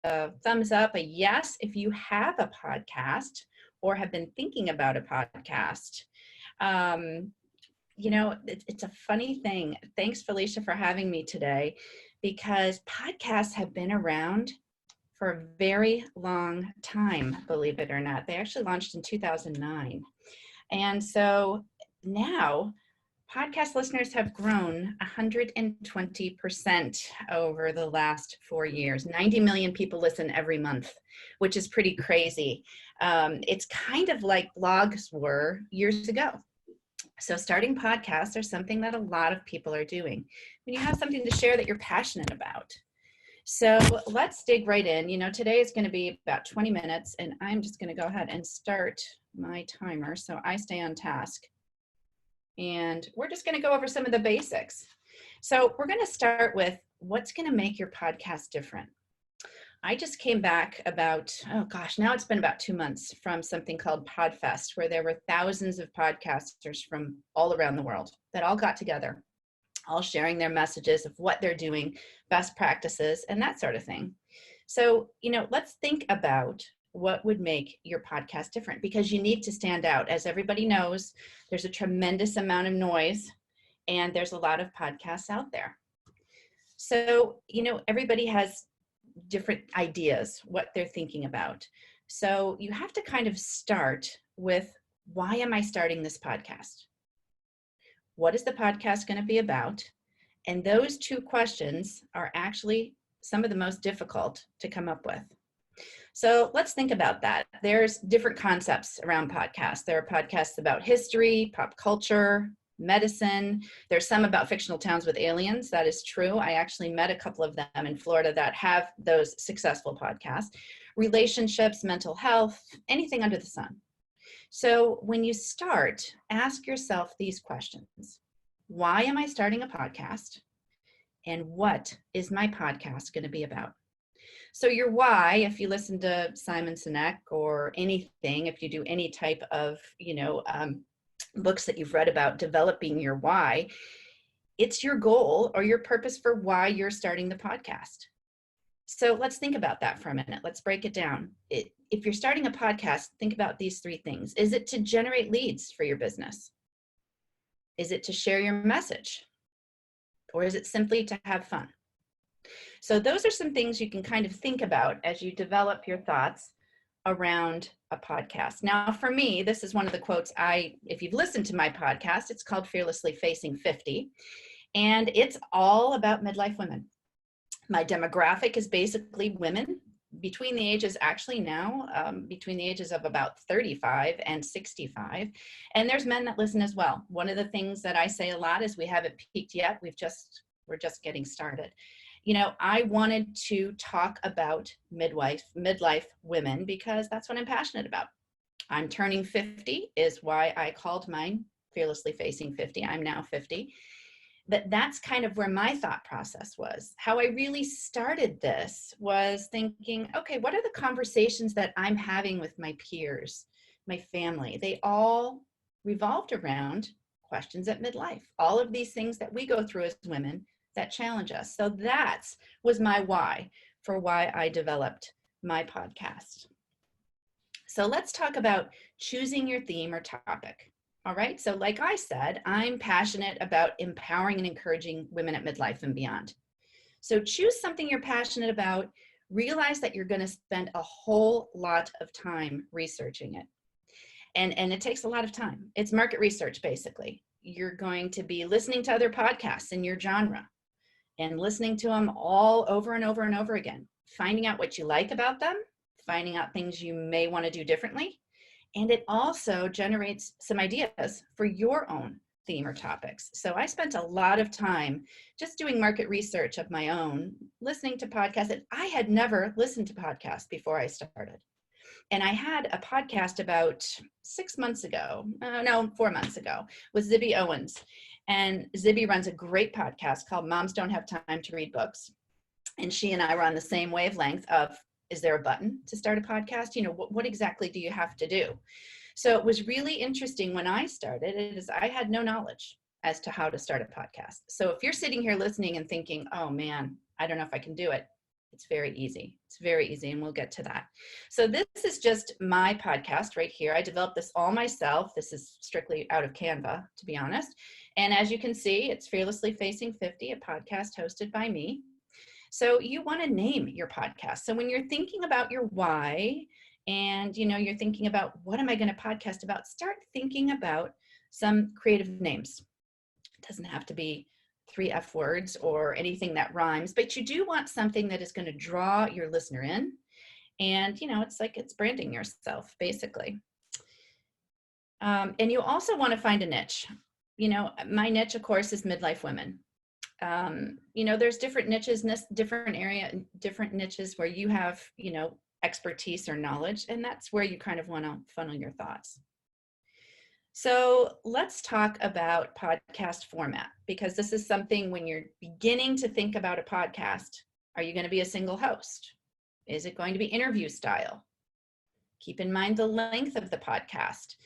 a thumbs up, a yes, if you have a podcast or have been thinking about a podcast. It's a funny thing. Thanks, Felicia, for having me today, because podcasts have been around for a very long time, believe it or not. They actually launched in 2009. And so now podcast listeners have grown 120% over the last 4 years. 90 million people listen every month, which is pretty crazy. It's kind of like blogs were years ago. So starting podcasts are something that a lot of people are doing when you have something to share that you're passionate about. So let's dig right in. Today is going to be about 20 minutes, and I'm just going to go ahead and start my timer so I stay on task. And we're just going to go over some of the basics. So we're going to start with what's going to make your podcast different. I just came back about, now it's been about 2 months from something called PodFest, where there were thousands of podcasters from all around the world that all got together, all sharing their messages of what they're doing, best practices, and that sort of thing. So, let's think about what would make your podcast different, because you need to stand out. As everybody knows, there's a tremendous amount of noise, and there's a lot of podcasts out there. So, everybody has different ideas, what they're thinking about. So you have to kind of start with, why am I starting this podcast? What is the podcast going to be about? And those two questions are actually some of the most difficult to come up with. So let's think about that. There's different concepts around podcasts. There are podcasts about history, pop culture, medicine. There's some about fictional towns with aliens. That is true. I actually met a couple of them in Florida that have those successful podcasts. Relationships, mental health, anything under the sun. So when you start, ask yourself these questions. Why am I starting a podcast? And what is my podcast going to be about? So your why, if you listen to Simon Sinek or anything, if you do any type of, books that you've read about developing your why, it's your goal or your purpose for why you're starting the podcast. So let's think about that for a minute. Let's break it down. If you're starting a podcast, think about these 3 things. Is it to generate leads for your business? Is it to share your message? Or is it simply to have fun? So those are some things you can kind of think about as you develop your thoughts around a podcast. Now, for me, this is one of the quotes if you've listened to my podcast, it's called Fearlessly Facing 50, and it's all about midlife women. My demographic is basically women between the ages, between the ages of about 35 and 65. And there's men that listen as well. One of the things that I say a lot is we haven't peaked yet. We're just getting started. I wanted to talk about midlife women because that's what I'm passionate about. I'm turning 50 is why I called mine Fearlessly Facing 50. I'm now 50. But that's kind of where my thought process was. How I really started this was thinking, okay, what are the conversations that I'm having with my peers, my family? They all revolved around questions at midlife. All of these things that we go through as women that challenge us. So that was my why for why I developed my podcast. So let's talk about choosing your theme or topic. All right. So like I said, I'm passionate about empowering and encouraging women at midlife and beyond. So choose something you're passionate about. Realize that you're going to spend a whole lot of time researching it. And it takes a lot of time. It's market research, basically. You're going to be listening to other podcasts in your genre and listening to them all over and over and over again, finding out what you like about them, finding out things you may want to do differently. And it also generates some ideas for your own theme or topics. So I spent a lot of time just doing market research of my own, listening to podcasts. And I had never listened to podcasts before I started. And I had a podcast about 4 months ago, with Zibby Owens. And Zibby runs a great podcast called Moms Don't Have Time to Read Books. And she and I were on the same wavelength of, is there a button to start a podcast? What exactly do you have to do? So it was really interesting when I started, I had no knowledge as to how to start a podcast. So if you're sitting here listening and thinking, oh man, I don't know if I can do it, It's very easy. It's very easy, and we'll get to that. So this is just my podcast right here. I developed this all myself. This is strictly out of Canva, to be honest. And as you can see, it's Fearlessly Facing 50, a podcast hosted by me. So you want to name your podcast. So when you're thinking about your why, and you're thinking about what am I going to podcast about, start thinking about some creative names. It doesn't have to be 3 F words or anything that rhymes, but you do want something that is going to draw your listener in. And it's branding yourself, basically. And you also want to find a niche. My niche, of course, is midlife women. There's different niches in this different niches where you have, expertise or knowledge, and that's where you kind of want to funnel your thoughts. So let's talk about podcast format, because this is something when you're beginning to think about a podcast. Are you going to be a single host? Is it going to be interview style? Keep in mind the length of the podcast.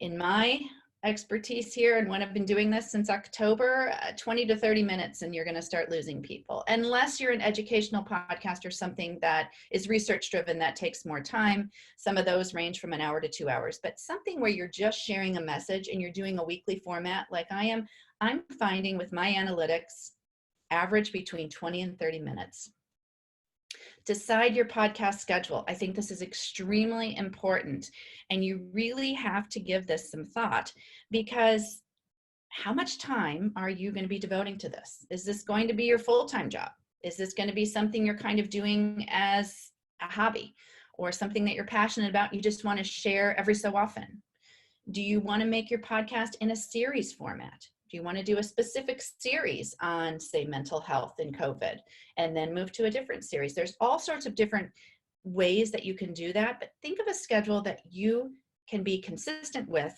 In my expertise here, and when I've been doing this since October, 20 to 30 minutes, and you're going to start losing people. Unless you're an educational podcast or something that is research driven, that takes more time. Some of those range from an hour to 2 hours, but something where you're just sharing a message and you're doing a weekly format like I am, I'm finding with my analytics, average between 20 and 30 minutes. Decide your podcast schedule. I think this is extremely important, and you really have to give this some thought, because how much time are you going to be devoting to this? Is this going to be your full-time job? Is this going to be something you're kind of doing as a hobby or something that you're passionate about? You just want to share every so often. Do you want to make your podcast in a series format? Do you want to do a specific series on, say, mental health and COVID, and then move to a different series? There's all sorts of different ways that you can do that, but think of a schedule that you can be consistent with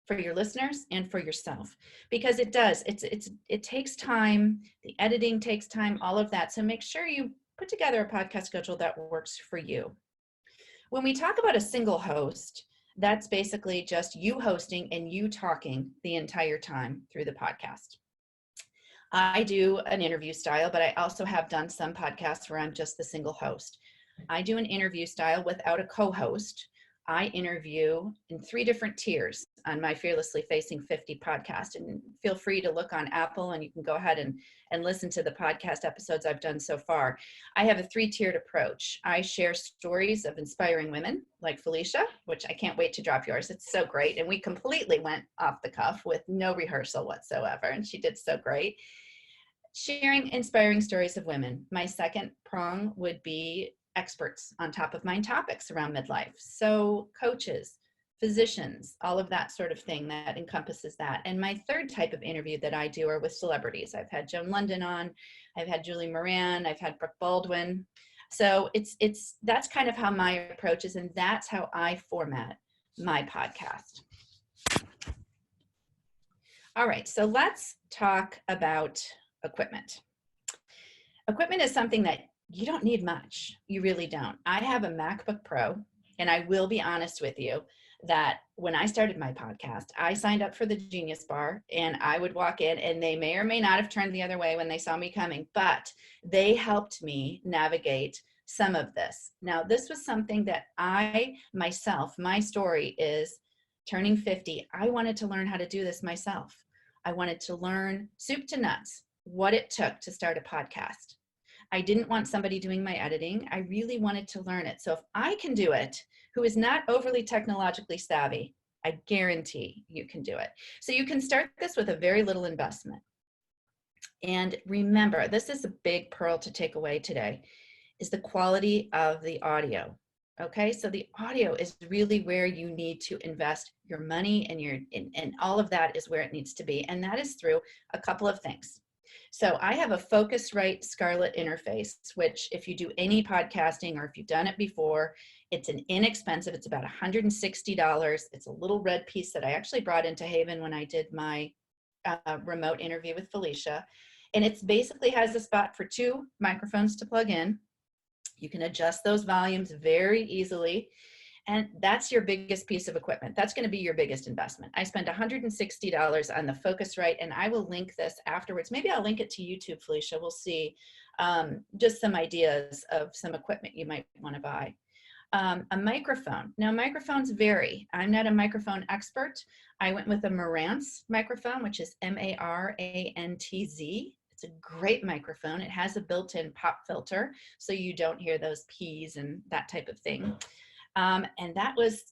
for your listeners and for yourself, because it takes time. The editing takes time, all of that. So make sure you put together a podcast schedule that works for you. When we talk about a single host, that's basically just you hosting and you talking the entire time through the podcast. I do an interview style, but I also have done some podcasts where I'm just the single host. I do an interview style without a co-host. I interview in 3 different tiers on my Fearlessly Facing 50 podcast. And feel free to look on Apple, and you can go ahead and listen to the podcast episodes I've done so far. I have a 3-tiered approach. I share stories of inspiring women like Felicia, which I can't wait to drop yours. It's so great. And we completely went off the cuff with no rehearsal whatsoever. And she did so great. Sharing inspiring stories of women. My second prong would be experts on top of mind topics around midlife. So coaches, physicians, all of that sort of thing that encompasses that. And my third type of interview that I do are with celebrities. I've had Joan London on, I've had Julie Moran, I've had Brooke Baldwin. So that's kind of how my approach is, and that's how I format my podcast. All right, so let's talk about equipment. Equipment is something that you don't need much. You really don't. I have a MacBook Pro, and I will be honest with you that when I started my podcast, I signed up for the Genius Bar, and I would walk in, and they may or may not have turned the other way when they saw me coming, but they helped me navigate some of this. Now, this was something that my story is turning 50. I wanted to learn how to do this myself. I wanted to learn soup to nuts what it took to start a podcast. I didn't want somebody doing my editing. I really wanted to learn it. So if I can do it, who is not overly technologically savvy, I guarantee you can do it. So you can start this with a very little investment. And remember, this is a big pearl to take away today, is the quality of the audio. Okay, so the audio is really where you need to invest your money, and all of that is where it needs to be. And that is through a couple of things. So I have a Focusrite Scarlett interface, which if you do any podcasting or if you've done it before, it's an inexpensive, it's about $160. It's a little red piece that I actually brought into HAYVN when I did my remote interview with Felicia. And it basically has a spot for 2 microphones to plug in. You can adjust those volumes very easily. And that's your biggest piece of equipment. That's going to be your biggest investment. I spent $160 on the Focusrite, and I will link this afterwards. Maybe I'll link it to YouTube, Felicia. We'll see just some ideas of some equipment you might want to buy. A microphone. Now, microphones vary. I'm not a microphone expert. I went with a Marantz microphone, which is Marantz. It's a great microphone. It has a built-in pop filter, so you don't hear those P's and that type of thing. And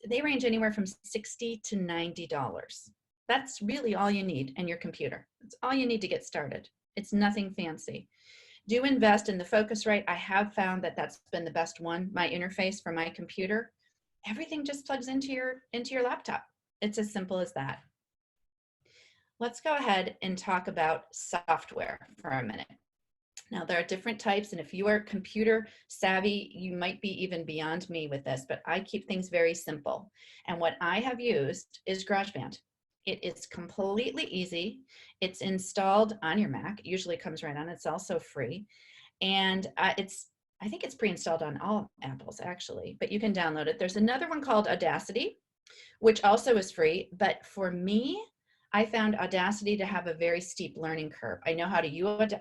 they range anywhere from $60 to $90. That's really all you need in your computer. It's all you need to get started. It's nothing fancy. Do invest in the Focusrite. I have found that that's been the best one. My interface for my computer, everything just plugs into your laptop. It's as simple as that. Let's go ahead and talk about software for a minute. Now, there are different types, and if you are computer savvy, you might be even beyond me with this, but I keep things very simple. And what I have used is GarageBand. It is completely easy. It's installed on your Mac. It usually comes right on. It's also free. And I think it's pre-installed on all Apples, actually, but you can download it. There's another one called Audacity, which also is free. But for me, I found Audacity to have a very steep learning curve. I know how to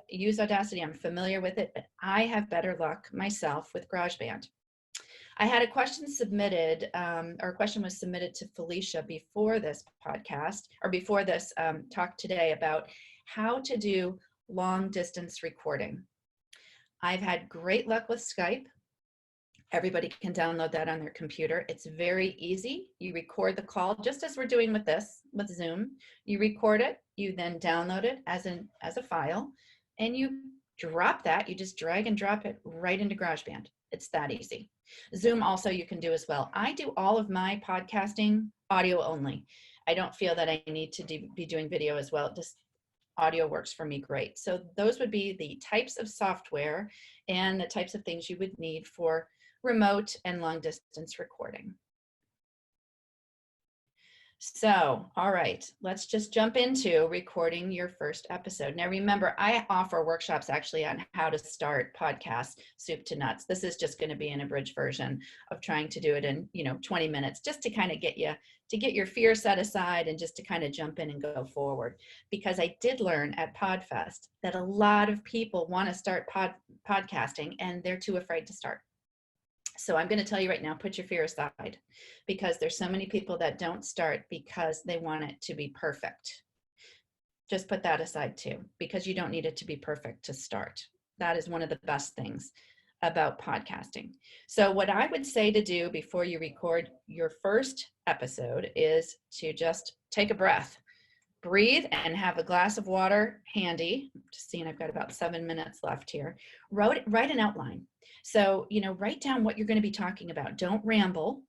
use Audacity. I'm familiar with it, but I have better luck myself with GarageBand. I had a question submitted, or a question was submitted to Felicia before this podcast, or before this talk today, about how to do long distance recording. I've had great luck with Skype. Everybody can download that on their computer. It's very easy. You record the call just as we're doing with this, with Zoom. You record it, you then download it as a file, and you drop that. You just drag and drop it right into GarageBand. It's that easy. Zoom also you can do as well. I do all of my podcasting audio only. I don't feel that I need to be doing video as well. Just audio works for me great. So those would be the types of software and the types of things you would need for remote and long distance recording. So, all right, let's just jump into recording your first episode. Now, remember, I offer workshops actually on how to start podcasts, soup to nuts. This is just going to be an abridged version of trying to do it in, 20 minutes, just to kind of get your fear set aside and just to kind of jump in and go forward. Because I did learn at PodFest that a lot of people want to start podcasting and they're too afraid to start. So I'm going to tell you right now, put your fear aside, because there's so many people that don't start because they want it to be perfect. Just put that aside too, because you don't need it to be perfect to start. That is one of the best things about podcasting. So what I would say to do before you record your first episode is to just take a breath, breathe, and have a glass of water handy. Just seeing I've got about 7 minutes left here. Write an outline. So, write down what you're going to be talking about. Don't ramble.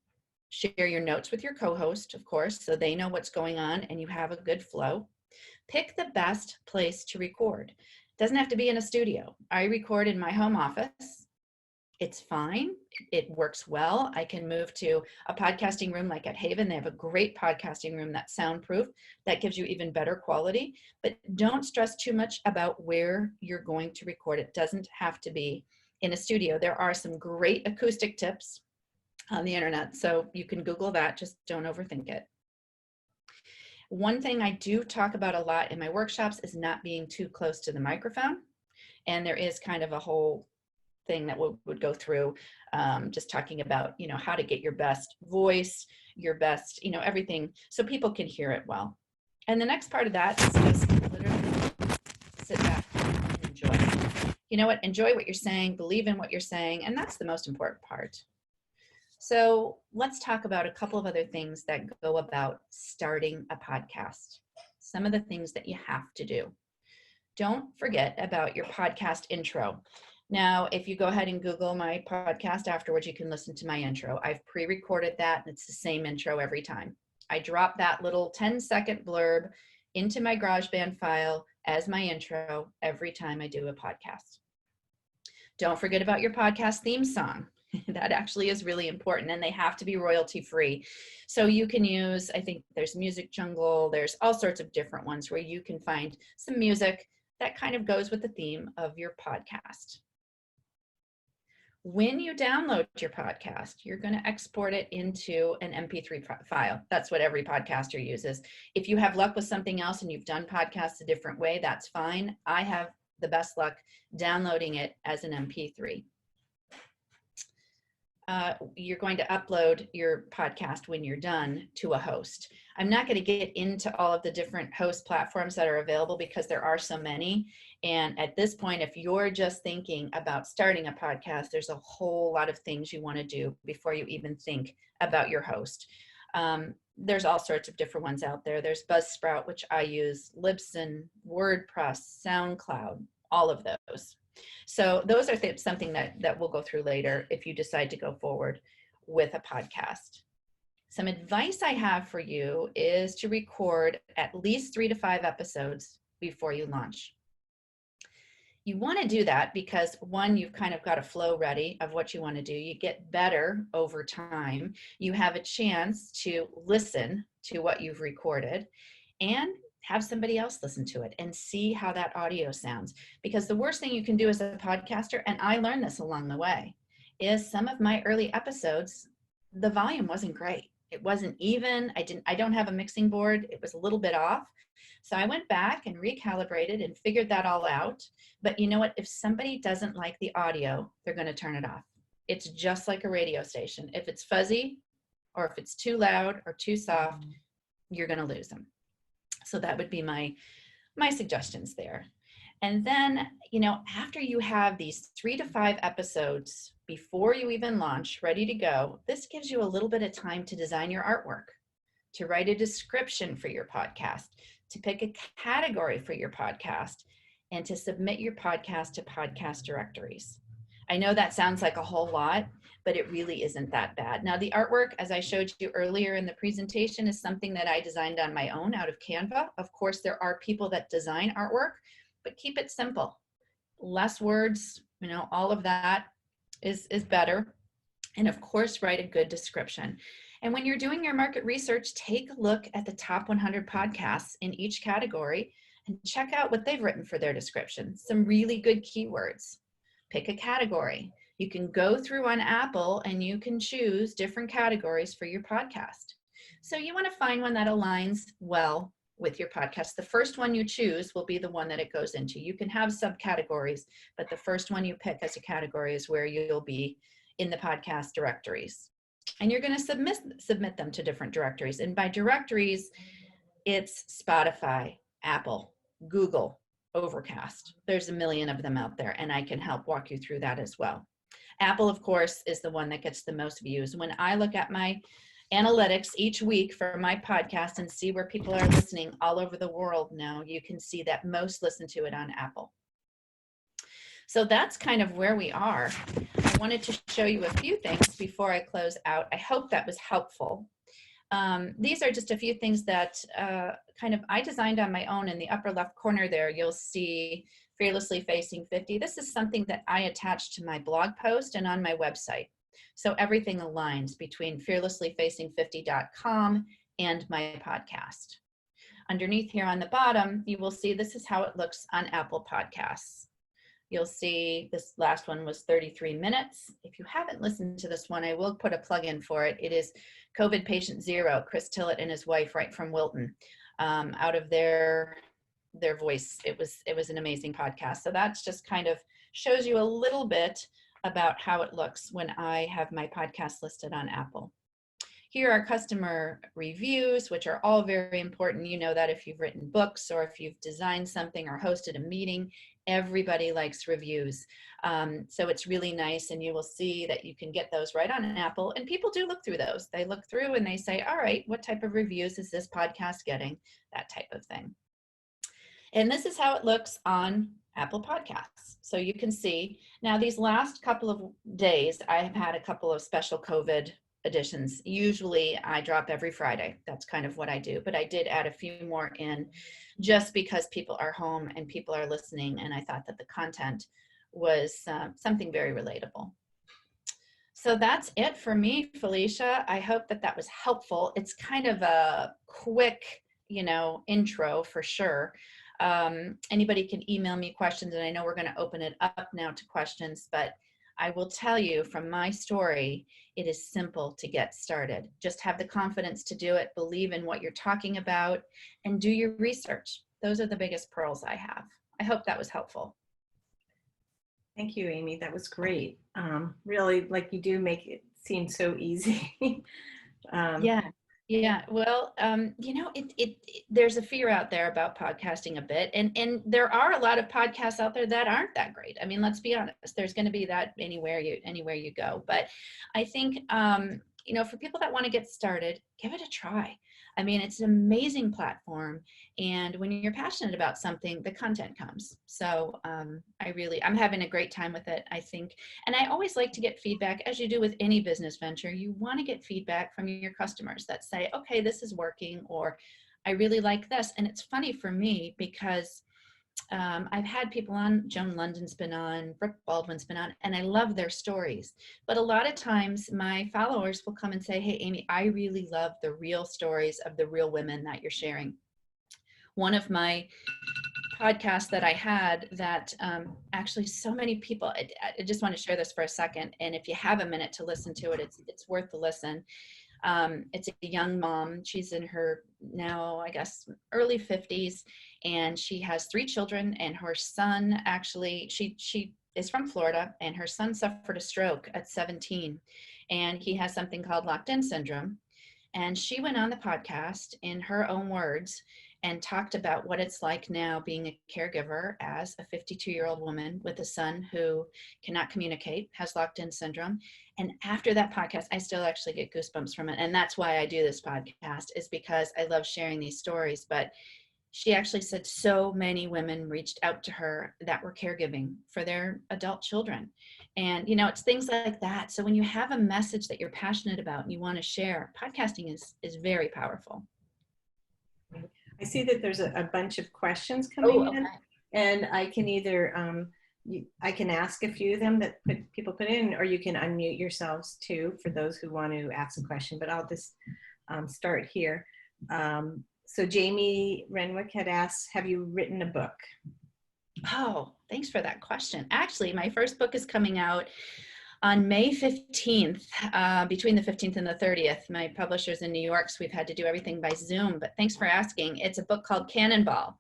Share your notes with your co-host, of course, so they know what's going on and you have a good flow. Pick the best place to record. It doesn't have to be in a studio. I record in my home office. It's fine. It works well. I can move to a podcasting room like at HAYVN. They have a great podcasting room that's soundproof. That gives you even better quality. But don't stress too much about where you're going to record. It doesn't have to be in a studio. There are some great acoustic tips on the internet, so you can Google that. Just don't overthink it. One thing I do talk about a lot in my workshops is not being too close to the microphone. And there is kind of a whole thing that would go through just talking about, how to get your best voice, your best, everything, so people can hear it well. And the next part of that is just literally sit back and enjoy. You know what? Enjoy what you're saying, believe in what you're saying, and that's the most important part. So let's talk about a couple of other things that go about starting a podcast. Some of the things that you have to do. Don't forget about your podcast intro. Now, if you go ahead and Google my podcast afterwards, you can listen to my intro. I've pre-recorded that, and it's the same intro every time. I drop that little 10-second blurb into my GarageBand file as my intro every time I do a podcast. Don't forget about your podcast theme song. That actually is really important, and they have to be royalty free. So you can use, I think there's Music Jungle, there's all sorts of different ones where you can find some music that kind of goes with the theme of your podcast. When you download your podcast, you're going to export it into an MP3 file. That's what every podcaster uses. If you have luck with something else and you've done podcasts a different way, that's fine. I have the best luck downloading it as an MP3. You're going to upload your podcast when you're done to a host. I'm not going to get into all of the different host platforms that are available because there are so many. And at this point, if you're just thinking about starting a podcast, there's a whole lot of things you want to do before you even think about your host. There's all sorts of different ones out there. There's Buzzsprout, which I use, Libsyn, WordPress, SoundCloud, all of those. So those are something that we'll go through later if you decide to go forward with a podcast. Some advice I have for you is to record at least 3 to 5 episodes before you launch. You want to do that because, one, you've kind of got a flow ready of what you want to do. You get better over time. You have a chance to listen to what you've recorded and have somebody else listen to it and see how that audio sounds. Because the worst thing you can do as a podcaster, and I learned this along the way, is some of my early episodes, the volume wasn't great. It wasn't even. I don't have a mixing board. It was a little bit off. So I went back and recalibrated and figured that all out. But you know what? If somebody doesn't like the audio, they're going to turn it off. It's just like a radio station. If it's fuzzy or if it's too loud or too soft, you're going to lose them. So that would be my suggestions there. And then, after you have these 3 to 5 episodes before you even launch, ready to go, this gives you a little bit of time to design your artwork, to write a description for your podcast, to pick a category for your podcast, and to submit your podcast to podcast directories. I know that sounds like a whole lot, but it really isn't that bad. Now, the artwork, as I showed you earlier in the presentation, is something that I designed on my own out of Canva. Of course, there are people that design artwork, but keep it simple. Less words, all of that is better. And of course, write a good description. And when you're doing your market research, take a look at the top 100 podcasts in each category and check out what they've written for their description. Some really good keywords. Pick a category. You can go through on Apple and you can choose different categories for your podcast. So you want to find one that aligns well with your podcast. The first one you choose will be the one that it goes into. You can have subcategories, but the first one you pick as a category is where you'll be in the podcast directories. And you're going to submit them to different directories. And by directories, it's Spotify, Apple, Google, Overcast. There's a million of them out there, and I can help walk you through that as well. Apple, of course, is the one that gets the most views. When I look at my analytics each week for my podcast and see where people are listening all over the world now, you can see that most listen to it on Apple. So that's kind of where we are. I wanted to show you a few things before I close out. I hope that was helpful. These are just a few things that I designed on my own. In the upper left corner there, you'll see Fearlessly Facing 50. This is something that I attached to my blog post and on my website. So everything aligns between fearlesslyfacing50.com and my podcast. Underneath here on the bottom, you will see this is how it looks on Apple Podcasts. You'll see this last one was 33 minutes. If you haven't listened to this one, I will put a plug in for it. It is COVID Patient Zero, Chris Tillett and his wife, right from Wilton, out of their voice. It was an amazing podcast. So that's just kind of shows you a little bit about how it looks when I have my podcast listed on Apple. Here are customer reviews, which are all very important. You know that if you've written books or if you've designed something or hosted a meeting, everybody likes reviews. So it's really nice, and you will see that you can get those right on Apple, and people do look through those. They look through and they say, all right, what type of reviews is this podcast getting? That type of thing. And this is how it looks on Apple Podcasts. So you can see now these last couple of days, I have had a couple of special COVID editions. Usually I drop every Friday. That's kind of what I do, but I did add a few more in just because people are home and people are listening, and I thought that the content was something very relatable. So that's it for me, Felicia. I hope that that was helpful. It's kind of a quick, intro for sure. Anybody can email me questions, and I know we're going to open it up now to questions, but I will tell you from my story, it is simple to get started. Just have the confidence to do it, believe in what you're talking about, and do your research. Those are the biggest pearls I have. I hope that was helpful. Thank you, Amy. That was great. Really, like you do make it seem so easy. Yeah. Yeah. Well, there's a fear out there about podcasting a bit, and there are a lot of podcasts out there that aren't that great. I mean, let's be honest. There's going to be that anywhere you go. But I think, for people that want to get started, give it a try. I mean, it's an amazing platform, and when you're passionate about something, the content comes. So I'm having a great time with it, I think. And I always like to get feedback, as you do with any business venture. You want to get feedback from your customers that say, okay, this is working, or I really like this. And it's funny for me because I've had people on, Joan London's been on, Brooke Baldwin's been on, and I love their stories. But a lot of times my followers will come and say, hey, Amy, I really love the real stories of the real women that you're sharing. One of my podcast that I had that actually so many people, I just want to share this for a second. And if you have a minute to listen to it, it's worth the listen. It's a young mom. She's in her now, I guess, early 50s, and she has 3 children, and her son actually, she is from Florida, and her son suffered a stroke at 17, and he has something called locked-in syndrome. And she went on the podcast in her own words and talked about what it's like now being a caregiver as a 52-year-old woman with a son who cannot communicate, has locked-in syndrome. And after that podcast, I still actually get goosebumps from it. And that's why I do this podcast, is because I love sharing these stories. But she actually said so many women reached out to her that were caregiving for their adult children. And, it's things like that. So when you have a message that you're passionate about and you want to share, podcasting is very powerful. I see that there's a bunch of questions Oh, coming in, okay. and I can either I can ask a few of them that people put in, or you can unmute yourselves too for those who want to ask a question. But I'll just start here. So Jamie Renwick had asked, have you written a book? Oh, thanks for that question. Actually, my first book is coming out on May 15th, between the 15th and the 30th. My publisher's in New York, so we've had to do everything by Zoom, but thanks for asking. It's a book called Cannonball,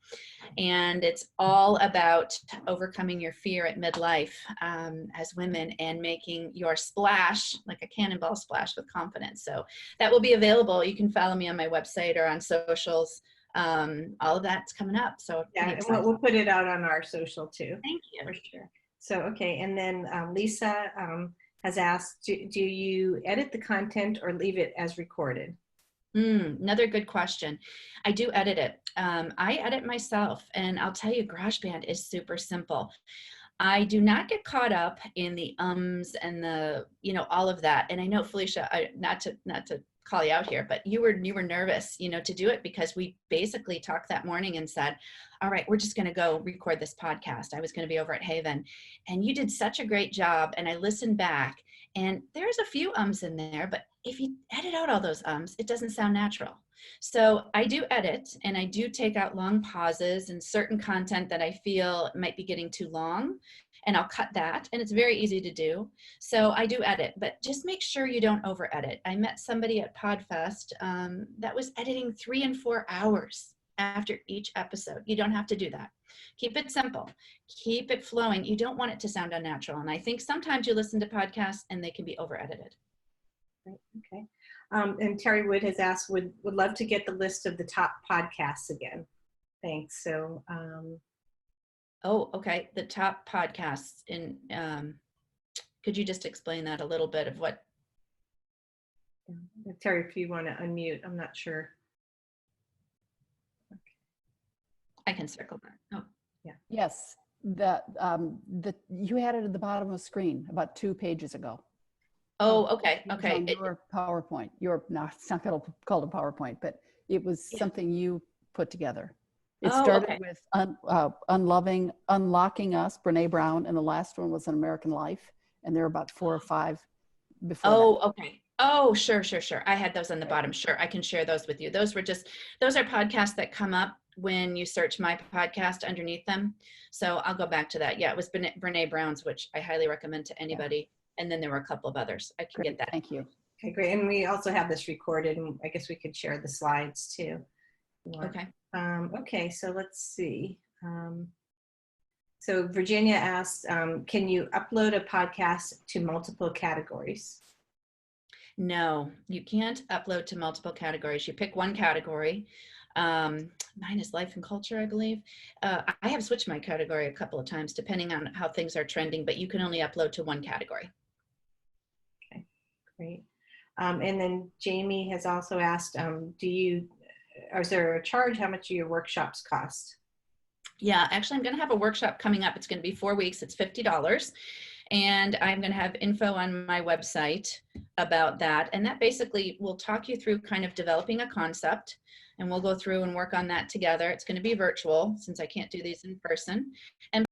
and it's all about overcoming your fear at midlife as women and making your splash, like a cannonball splash, with confidence. So that will be available. You can follow me on my website or on socials. All of that's coming up. So yeah, and we'll put it out on our social too. Thank you. For sure. So, okay. And then Lisa has asked, do you edit the content or leave it as recorded? Another good question. I do edit it. I edit myself, and I'll tell you, GarageBand is super simple. I do not get caught up in the ums and the, all of that. And I know, Felicia, not to call you out here, but you were nervous, to do it, because we basically talked that morning and said, all right, we're just going to go record this podcast. I was going to be over at HAYVN, and you did such a great job. And I listened back, and there's a few ums in there, but if you edit out all those ums, it doesn't sound natural. So I do edit, and I do take out long pauses and certain content that I feel might be getting too long, and I'll cut that, and it's very easy to do. So I do edit, but just make sure you don't over edit. I met somebody at PodFest that was editing 3 and 4 hours after each episode. You don't have to do that. Keep it simple, keep it flowing. You don't want it to sound unnatural. And I think sometimes you listen to podcasts and they can be over edited. Right. Okay. And Terry Wood has asked, would love to get the list of the top podcasts again. Thanks. So, oh, okay. The top podcasts in, could you just explain that a little bit of what? Terry, if you want to unmute, I'm not sure. Okay. I can circle back. Oh, yeah. Yes. You had it at the bottom of the screen about 2 pages ago. Oh, okay. Okay. On your PowerPoint. It's not called a PowerPoint, but it was something you put together. It started with Unlocking Us, Brene Brown, and the last one was An American Life. And there are about 4 or 5 before that. Okay. Oh, sure. I had those on the bottom. Sure. I can share those with you. Those are podcasts that come up when you search my podcast underneath them. So I'll go back to that. Yeah, it was Brene Brown's, which I highly recommend to anybody. And then there were a couple of others. I can get that. Thank you. Okay, great. And we also have this recorded, and I guess we could share the slides too. Okay. Okay, so let's see. So Virginia asked, can you upload a podcast to multiple categories? No, you can't upload to multiple categories. You pick one category. Mine is life and culture, I believe. I have switched my category a couple of times depending on how things are trending, but you can only upload to one category. Okay, great. And then Jamie has also asked, is there a charge? How much do your workshops cost? Yeah, actually, I'm going to have a workshop coming up. It's going to be 4 weeks. It's $50. And I'm going to have info on my website about that. And that basically will talk you through kind of developing a concept. And we'll go through and work on that together. It's going to be virtual since I can't do these in person. And